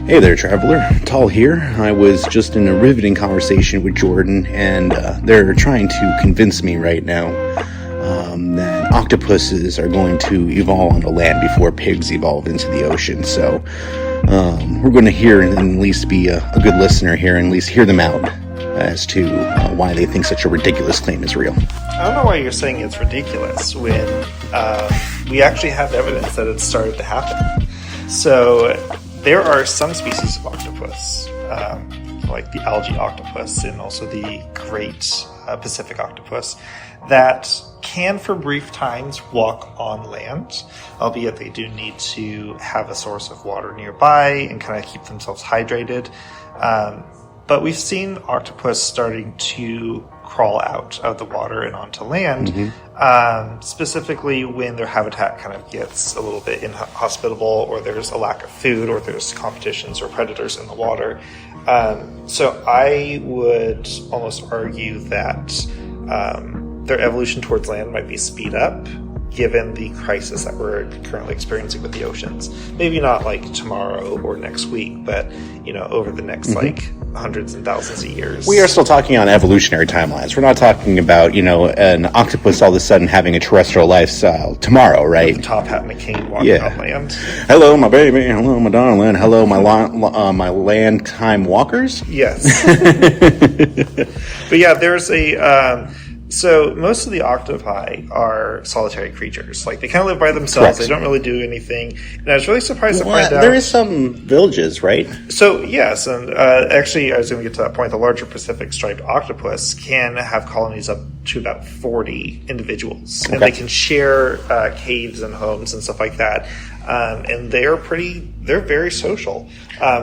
Hey there, traveler. Tall here. I was just in a riveting conversation with Jordan, and they're trying to convince me right now that octopuses are going to evolve onto land before pigs evolve into the ocean. So we're going to hear and at least be a good listener here and at least hear them out as to why they think such a ridiculous claim is real. I don't know why you're saying it's ridiculous when we actually have evidence that it's started to happen. So there are some species of octopus, like the algae octopus and also the great Pacific octopus, that can for brief times walk on land, albeit they do need to have a source of water nearby and kind of keep themselves hydrated. But we've seen octopus starting to crawl out of the water and onto land, specifically when their habitat kind of gets a little bit inhospitable, or there's a lack of food, or there's competitions or predators in the water. So I would almost argue that their evolution towards land might be speed up, given the crisis that we're currently experiencing with the oceans. Maybe not like tomorrow or next week, but over the next like hundreds and thousands of years. We are still talking on evolutionary timelines. We're not talking about an octopus all of a sudden having a terrestrial lifestyle tomorrow, right? With a top hat and a cane walking on land. Hello, my baby. Hello, my darling. Hello, my land time walkers. Yes. But yeah, there's a. So most of the octopi are solitary creatures. Like, they kind of live by themselves. Correct. They don't really do anything. And I was really surprised to find out. There is some villages, right? So yes, and actually, I was going to get to that point. The larger Pacific striped octopus can have colonies up to about 40 individuals, and they can share caves and homes and stuff like that. And they're very social,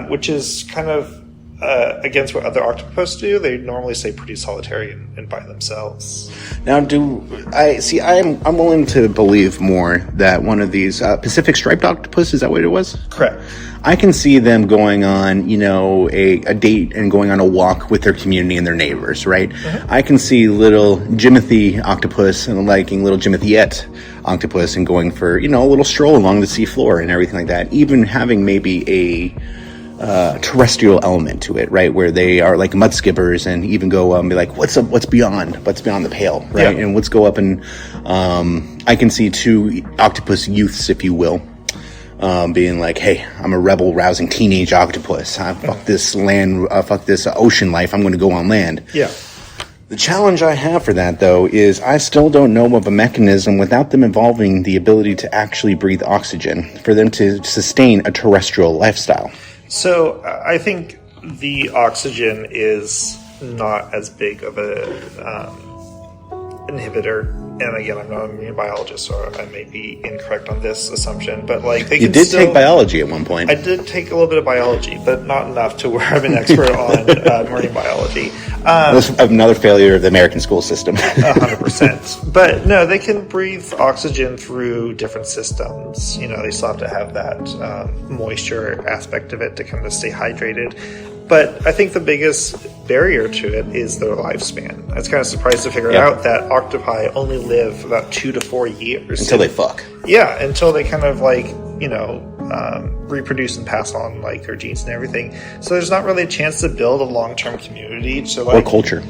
which is kind of against what other octopus do. They normally stay pretty solitary and by themselves. Now, I'm willing to believe more that one of these Pacific striped octopus, is that what it was? Correct. I can see them going on, a date and going on a walk with their community and their neighbors, right? I can see little Jimothy octopus and liking little Jimothyette octopus and going for, a little stroll along the seafloor and everything like that. Even having maybe a terrestrial element to it, right, where they are like mudskippers and even go and be like, what's beyond the pale, right? And let's go up and I can see two octopus youths, if you will, being like, hey, I'm a rebel rousing teenage octopus. Fuck this land, fuck this ocean life, I'm going to go on land. Yeah. The challenge I have for that, though, is I still don't know of a mechanism without them evolving the ability to actually breathe oxygen for them to sustain a terrestrial lifestyle. So I think the oxygen is not as big of a inhibitor. And again, I'm not a marine biologist, so I may be incorrect on this assumption. But you did take biology at one point. I did take a little bit of biology, but not enough to where I'm an expert on marine biology. That's another failure of the American school system. 100%. But no, they can breathe oxygen through different systems. They still have to have that moisture aspect of it to kind of stay hydrated. But I think the biggest barrier to it is their lifespan. I was kind of surprised to figure out that octopi only live about 2 to 4 years. Until they fuck. Yeah, until they kind of reproduce and pass on their genes and everything. So there's not really a chance to build a long-term community or culture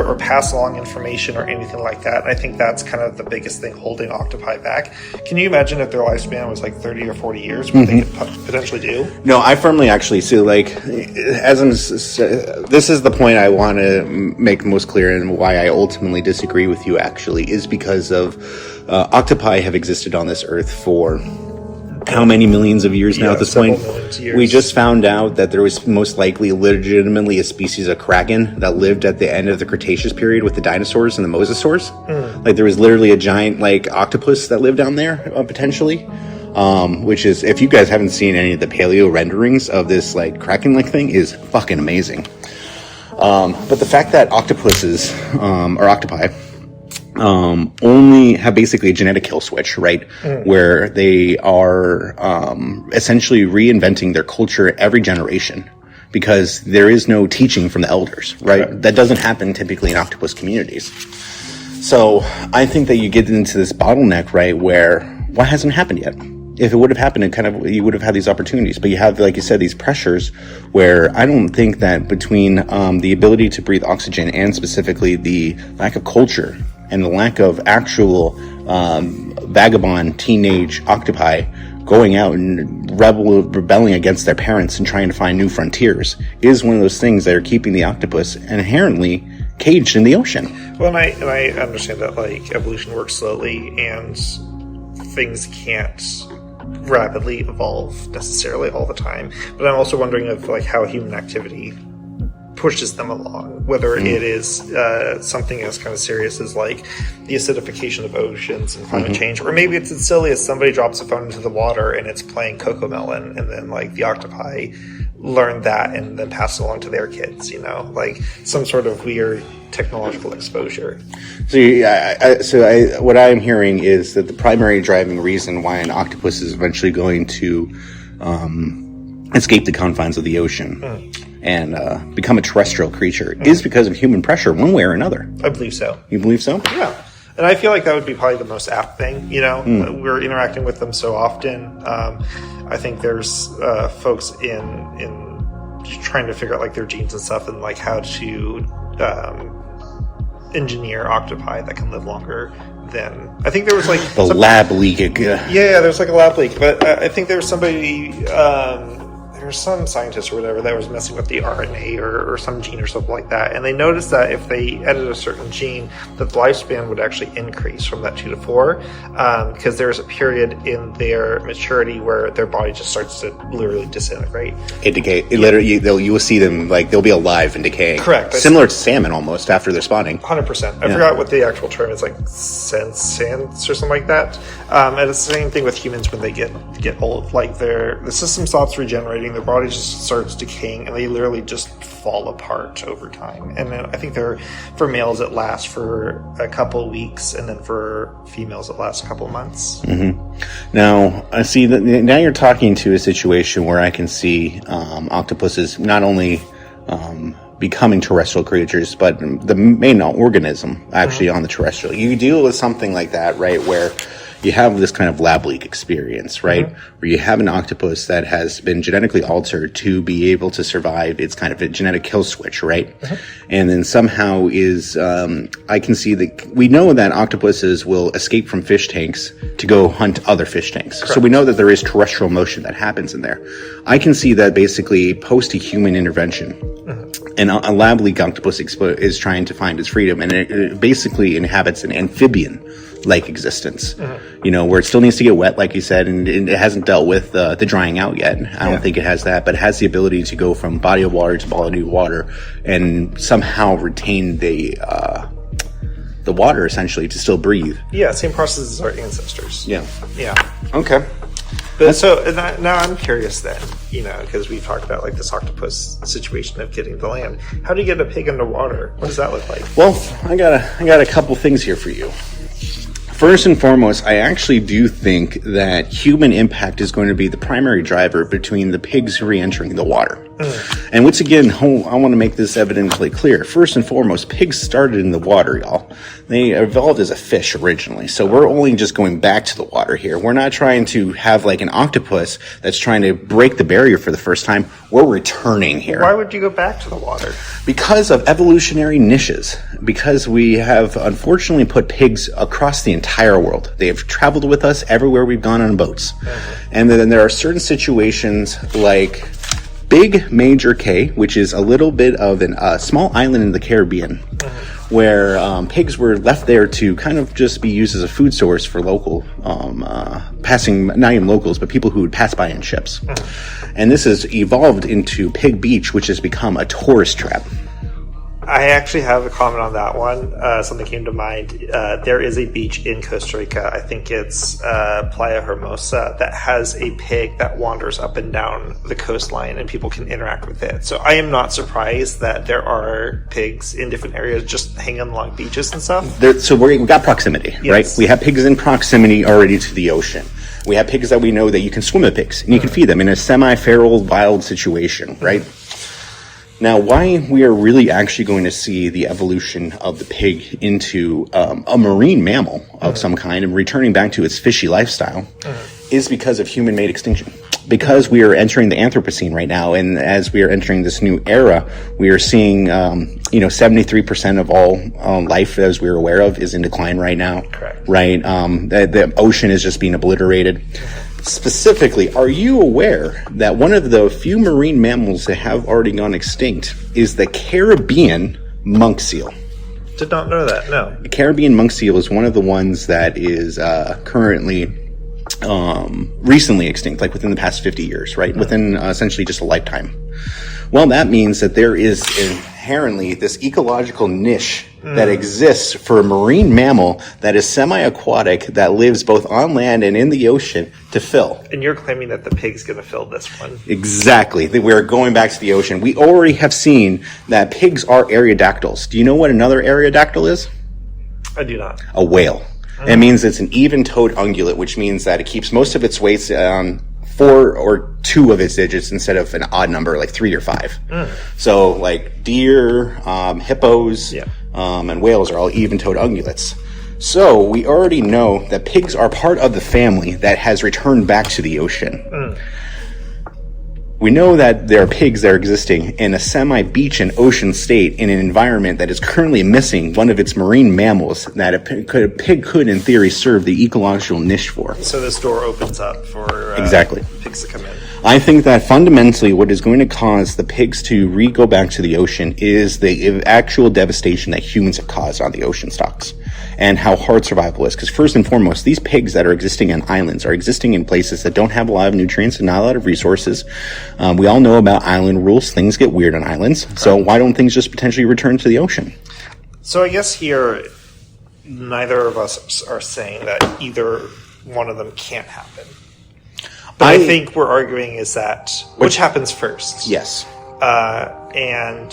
or pass along information or anything like that. And I think that's kind of the biggest thing holding octopi back. Can you imagine if their lifespan was 30 or 40 years, what they could potentially do? No, I firmly actually see this is the point I want to make most clear, and why I ultimately disagree with you actually is because of octopi have existed on this earth for how many millions of years now at this point? We just found out that there was most likely legitimately a species of kraken that lived at the end of the Cretaceous period with the dinosaurs and the mosasaurs. There was literally a giant octopus that lived down there potentially. Which is, if you guys haven't seen any of the paleo renderings of this kraken-like thing, is fucking amazing. But the fact that octopuses or octopi only have basically a genetic kill switch, right? Where they are essentially reinventing their culture every generation because there is no teaching from the elders, right? Okay. That doesn't happen typically in octopus communities. So I think that you get into this bottleneck, right, where what hasn't happened yet? if it would have happened, you would have had these opportunities. But you have, like you said, these pressures where I don't think that between the ability to breathe oxygen and specifically the lack of culture and the lack of actual vagabond teenage octopi going out and rebelling against their parents and trying to find new frontiers is one of those things that are keeping the octopus inherently caged in the ocean. Well, and I understand that like evolution works slowly and things can't rapidly evolve necessarily all the time. But I'm also wondering of like how human activity pushes them along, whether it is something as kind of serious as like the acidification of oceans and climate change, or maybe it's as silly as somebody drops a phone into the water and it's playing Cocomelon, and then like the octopi learn that and then pass it along to their kids, you know, like some sort of weird technological exposure. So what I'm hearing is that the primary driving reason why an octopus is eventually going to escape the confines of the ocean and become a terrestrial creature is because of human pressure, one way or another. I believe so. You believe so? Yeah. And I feel like that would be probably the most apt thing, you know. We're interacting with them so often. I think there's folks in trying to figure out like their genes and stuff and like how to engineer octopi that can live longer than, I think there was like the lab leak. Yeah, there's like a lab leak, but I think there was somebody, there's some scientist or whatever that was messing with the RNA or some gene or something like that, and they noticed that if they edit a certain gene, that the lifespan would actually increase from that 2 to 4, because there's a period in their maturity where their body just starts to literally disintegrate. It decay. Literally, you will see them like they'll be alive and decaying. Correct. Similar to salmon almost after they're spawning. 100%. I forgot what the actual term is, like sense or something like that. And it's the same thing with humans when they get old. Like the system stops regenerating, their body just starts decaying, and they literally just fall apart over time. And then I think for males it lasts for a couple weeks, and then for females it lasts a couple months. Now I see that now you're talking to a situation where I can see octopuses not only becoming terrestrial creatures, but the main organism actually on the terrestrial. You deal with something like that, right, where you have this kind of lab leak experience, right? Where you have an octopus that has been genetically altered to be able to survive. It's kind of a genetic kill switch, right? And then somehow I can see that we know that octopuses will escape from fish tanks to go hunt other fish tanks. Correct. So we know that there is terrestrial motion that happens in there. I can see that basically post a human intervention. And a lab leak octopus is trying to find its freedom, and it basically inhabits an amphibian-like existence, you know, where it still needs to get wet, like you said, and it hasn't dealt with the drying out yet. I don't think it has that, but it has the ability to go from body of water to body of water and somehow retain the water, essentially, to still breathe. Yeah, same process as our ancestors. Yeah. Okay. But so now I'm curious then, you know, because we talked about like this octopus situation of getting to land. How do you get a pig underwater? What does that look like? Well, I got a couple things here for you. First and foremost, I actually do think that human impact is going to be the primary driver between the pigs re-entering the water. And once again, I want to make this evidently clear. First and foremost, pigs started in the water, y'all. They evolved as a fish originally, so we're only just going back to the water here. We're not trying to have like an octopus that's trying to break the barrier for the first time. We're returning here. Why would you go back to the water? Because of evolutionary niches. Because we have unfortunately put pigs across the entire world. They have traveled with us everywhere we've gone on boats. And then there are certain situations like Big Major K, which is a little bit of a small island in the Caribbean, where pigs were left there to kind of just be used as a food source for local, passing, not even locals, but people who would pass by in ships. And this has evolved into Pig Beach, which has become a tourist trap. I actually have a comment on that one. Something came to mind. There is a beach in Costa Rica, I think it's Playa Hermosa, that has a pig that wanders up and down the coastline and people can interact with it. So I am not surprised that there are pigs in different areas just hanging along beaches and stuff. So we've got proximity, right? We have pigs in proximity already to the ocean. We have pigs that we know that you can swim with pigs and you can feed them in a semi-feral wild situation, right? Now, why we are really actually going to see the evolution of the pig into a marine mammal of some kind and returning back to its fishy lifestyle is because of human-made extinction. Because we are entering the Anthropocene right now, and as we are entering this new era, we are seeing, 73% of all life, as we're aware of, is in decline right now. Correct. Right? The ocean is just being obliterated. Specifically, are you aware that one of the few marine mammals that have already gone extinct is the Caribbean monk seal? Did not know that, no. The Caribbean monk seal is one of the ones that is currently recently extinct, like within the past 50 years, right? Within essentially just a lifetime. Well, that means that there is inherently this ecological niche that exists for a marine mammal that is semi-aquatic, that lives both on land and in the ocean, to fill. And you're claiming that the pig's going to fill this one. Exactly. We're going back to the ocean. We already have seen that pigs are aerodactyls. Do you know what another aerodactyl is? I do not. A whale. It means it's an even-toed ungulate, which means that it keeps most of its weights on 4 or 2 of its digits instead of an odd number like 3 or 5. So like deer, hippos, and whales are all even-toed ungulates. So we already know that pigs are part of the family that has returned back to the ocean. We know that there are pigs that are existing in a semi-beach and ocean state in an environment that is currently missing one of its marine mammals that a pig could, in theory, serve the ecological niche for. So this door opens up for Exactly. pigs to come in. I think that fundamentally what is going to cause the pigs to go back to the ocean is the actual devastation that humans have caused on the ocean stocks and how hard survival is. Because first and foremost, these pigs that are existing on islands are existing in places that don't have a lot of nutrients and not a lot of resources. We all know about island rules. Things get weird on islands. So why don't things just potentially return to the ocean? So I guess here, neither of us are saying that either one of them can't happen. But I think we're arguing is that which happens first. Yes. And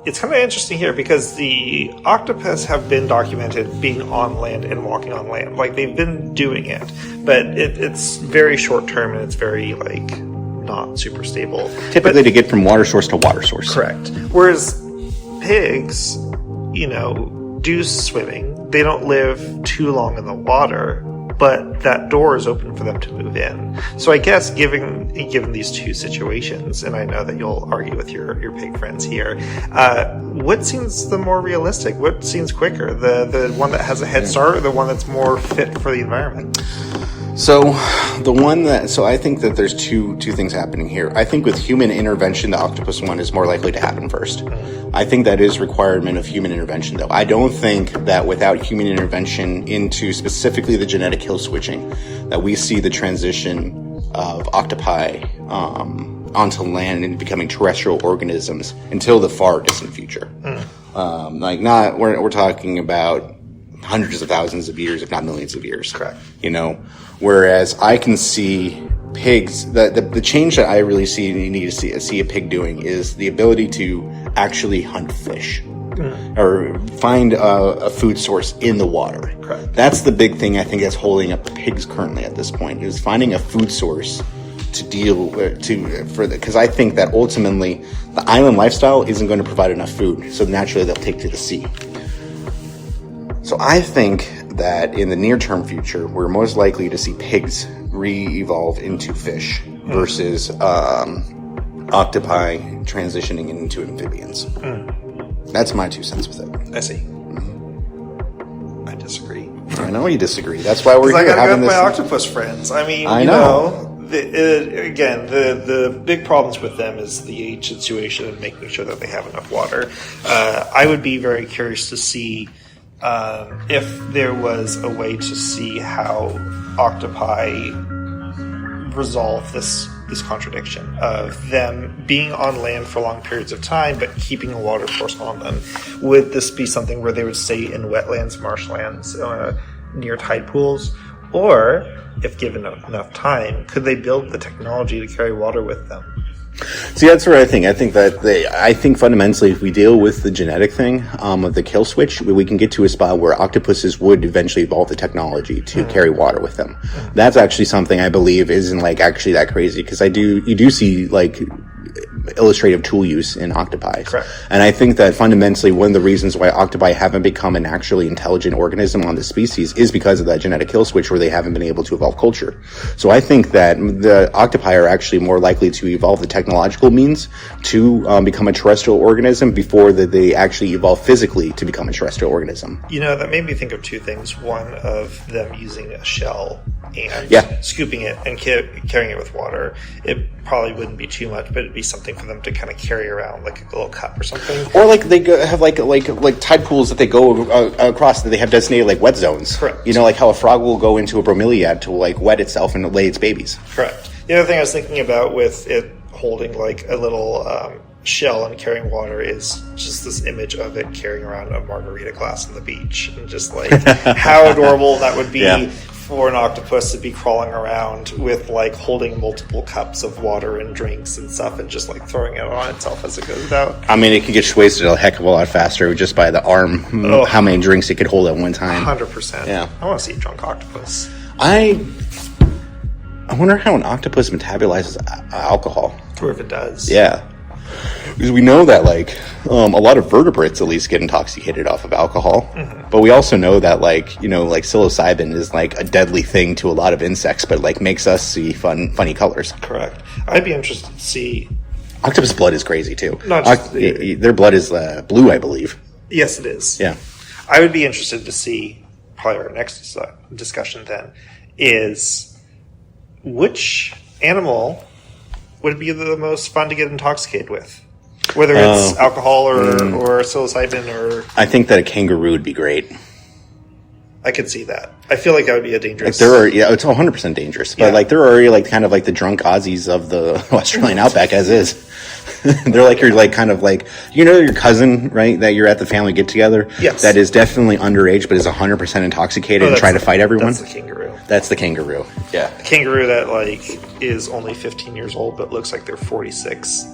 it's kind of interesting here because the octopus have been documented being on land and walking on land. Like, they've been doing it. But it's very short term and it's very, like, not super stable. Typically to get from water source to water source. Correct. Whereas pigs, do swimming. They don't live too long in the water, but that door is open for them to move in. So I guess given these two situations, and I know that you'll argue with your pig friends here, what seems the more realistic? What seems quicker? The one that has a head start, or the one that's more fit for the environment? So I think that there's two things happening here. I think with human intervention, the octopus one is more likely to happen first. I think that is requirement of human intervention, though. I don't think that without human intervention into specifically the genetic kill switching, that we see the transition of octopi onto land and becoming terrestrial organisms until the far distant future. We're talking about hundreds of thousands of years, if not millions of years. Correct. Whereas I can see pigs, the change that I really need to see a pig doing is the ability to actually hunt fish or find a food source in the water. Correct. That's the big thing I think that's holding up pigs currently at this point, is finding a food source to deal because I think that ultimately the island lifestyle isn't going to provide enough food, so naturally they'll take to the sea. So I think that in the near-term future, we're most likely to see pigs re-evolve into fish versus octopi transitioning into amphibians. That's my 2 cents with it. I see. I disagree. I know you disagree. That's why we're here I gotta having go with this. my octopus friends. I mean, I know. The big problems with them is the age situation and making sure that they have enough water. I would be very curious to see if there was a way to see how octopi resolve this contradiction of them being on land for long periods of time but keeping a water source on them. Would this be something where they would stay in wetlands, marshlands, near tide pools? Or, if given enough time, could they build the technology to carry water with them? See, that's what I think. I think fundamentally, if we deal with the genetic thing of the kill switch, we can get to a spot where octopuses would eventually evolve the technology to carry water with them. That's actually something I believe isn't actually that crazy, because you do see illustrative tool use in octopi. Correct. And I think that fundamentally one of the reasons why octopi haven't become an actually intelligent organism on the species is because of that genetic kill switch where they haven't been able to evolve culture. So I think that the octopi are actually more likely to evolve the technological means to become a terrestrial organism before that they actually evolve physically to become a terrestrial organism. That made me think of two things. One of them using a shell and scooping it and carrying it with water. It probably wouldn't be too much, but it'd be something for them to kind of carry around, like a little cup or something. Or like they have like tide pools that they go across that they have designated like wet zones. Correct. Like how a frog will go into a bromeliad to like wet itself and lay its babies. Correct. The other thing I was thinking about with it holding like a little shell and carrying water is just this image of it carrying around a margarita glass on the beach, and just like how adorable that would be for an octopus to be crawling around with like holding multiple cups of water and drinks and stuff and just like throwing it on itself as it goes out. I mean, it could get wasted a heck of a lot faster just by the arm, how many drinks it could hold at one time. 100%. Yeah. I want to see a drunk octopus. I wonder how an octopus metabolizes alcohol. Or if it does. Yeah. Because we know that, like, a lot of vertebrates at least get intoxicated off of alcohol. Mm-hmm. But we also know that, like psilocybin is, like, a deadly thing to a lot of insects, but, like, makes us see funny colors. Correct. I'd be interested to see... Octopus blood is crazy, too. Not just their blood is blue, I believe. Yes, it is. Yeah. I would be interested to see, probably our next discussion then, is which animal would be the most fun to get intoxicated with? Whether it's alcohol or psilocybin or... I think that a kangaroo would be great. I could see that. I feel like that would be a dangerous... it's 100% dangerous. But, like, they're already, like, kind of like the drunk Aussies of the Australian outback as is. They're like your, like, kind of like... your cousin, right, that you're at the family get-together? Yes. That is definitely underage, but is 100% intoxicated and trying to fight everyone? That's the kangaroo. That's the kangaroo, yeah. A kangaroo that, like, is only 15 years old, but looks like they're 46.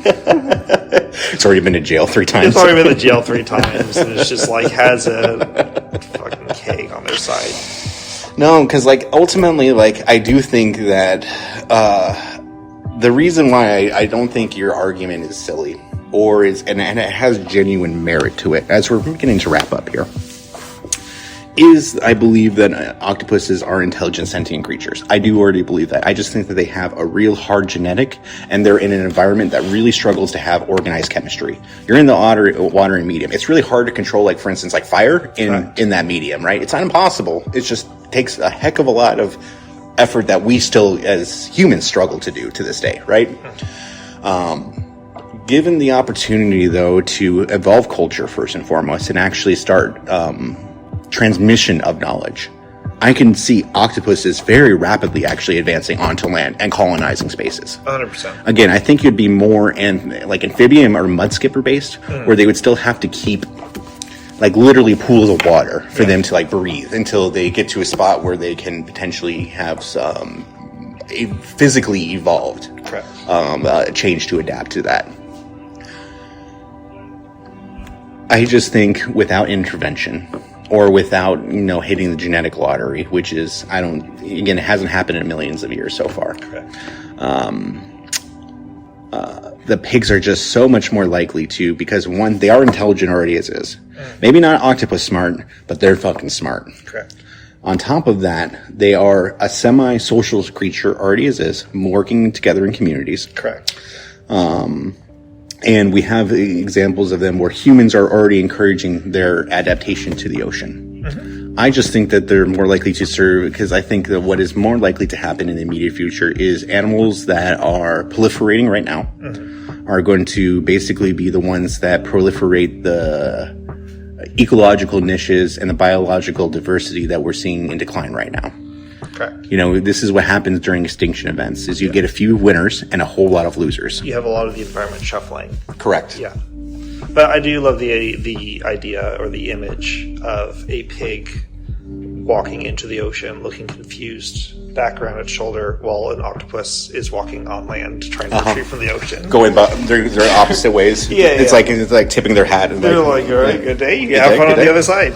It's already been to jail 3 times. It's already been to jail 3 times, and it's just, like, has a fucking keg on their side. No, because, like, ultimately, like, I do think that the reason why I don't think your argument is silly, and it has genuine merit to it, as we're beginning to wrap up here, is I believe that octopuses are intelligent sentient creatures. I do already believe that. I just think that they have a real hard genetic, and they're in an environment that really struggles to have organized chemistry. You're in the water and medium. It's really hard to control, like, for instance, like fire in that medium, right? It's not impossible. It just takes a heck of a lot of effort that we still, as humans, struggle to do to this day, right? Given the opportunity, though, to evolve culture first and foremost and actually start transmission of knowledge, I can see octopuses very rapidly actually advancing onto land and colonizing spaces. 100%. Again, I think you'd be more like amphibian or mudskipper based, where they would still have to keep like literally pools of water for them to like breathe until they get to a spot where they can potentially have some physically evolved change to adapt to that. I just think without intervention, or without, hitting the genetic lottery, which is, it hasn't happened in millions of years so far. The pigs are just so much more likely to, because one, they are intelligent already as is. Maybe not octopus smart, but they're fucking smart. Correct. On top of that, they are a semi-social creature already as is, working together in communities. Correct. And we have examples of them where humans are already encouraging their adaptation to the ocean. Mm-hmm. I just think that they're more likely to serve, because I think that what is more likely to happen in the immediate future is animals that are proliferating right now are going to basically be the ones that proliferate the ecological niches and the biological diversity that we're seeing in decline right now. Correct. This is what happens during extinction events, is you get a few winners and a whole lot of losers. You have a lot of the environment shuffling. Correct. Yeah. But I do love the idea or the image of a pig walking into the ocean, looking confused, back around its shoulder, while an octopus is walking on land trying to retreat from the ocean. Going by they're opposite ways. It's like tipping their hat. And they're like, all right, good day. You can have fun on the other side.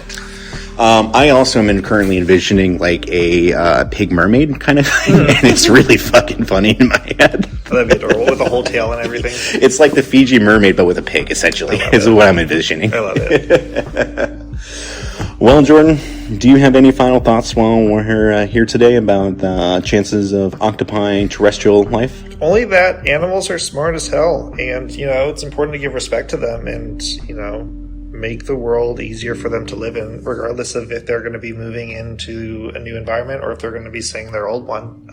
I also am currently envisioning like a pig mermaid kind of thing, and it's really fucking funny in my head. That'd be adorable with the whole tail and everything. It's like the Fiji mermaid, but with a pig, essentially, is what I'm envisioning. I love it. Well, Jordan, do you have any final thoughts while we're here today about the chances of octopi terrestrial life? Only that animals are smart as hell, and, it's important to give respect to them and, make the world easier for them to live in, regardless of if they're going to be moving into a new environment or if they're going to be staying their old one.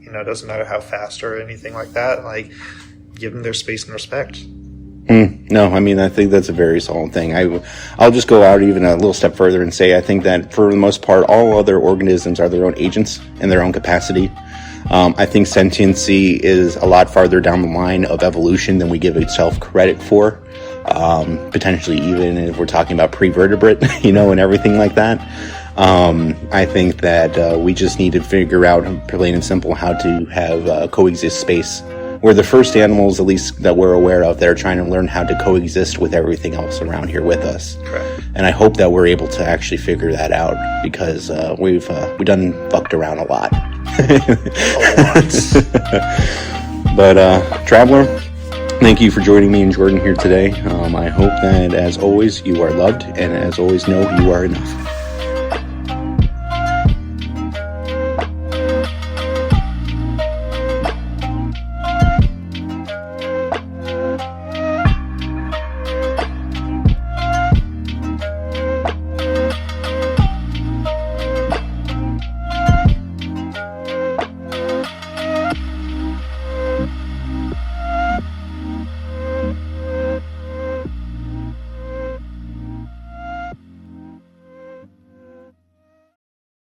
It doesn't matter how fast or anything like that. Like, give them their space and respect. No, I mean, I think that's a very solid thing. I'll just go out even a little step further and say I think that for the most part, all other organisms are their own agents in their own capacity. I think sentiency is a lot farther down the line of evolution than we give itself credit for. Potentially even if we're talking about pre-vertebrate, and everything like that. I think that we just need to figure out, plain and simple, how to have coexist space. We're the first animals, at least that we're aware of, that are trying to learn how to coexist with everything else around here with us. Correct. And I hope that we're able to actually figure that out, because we've done fucked around a lot. But Traveler, thank you for joining me and Jordan here today. I hope that, as always, you are loved, and as always, know you are enough.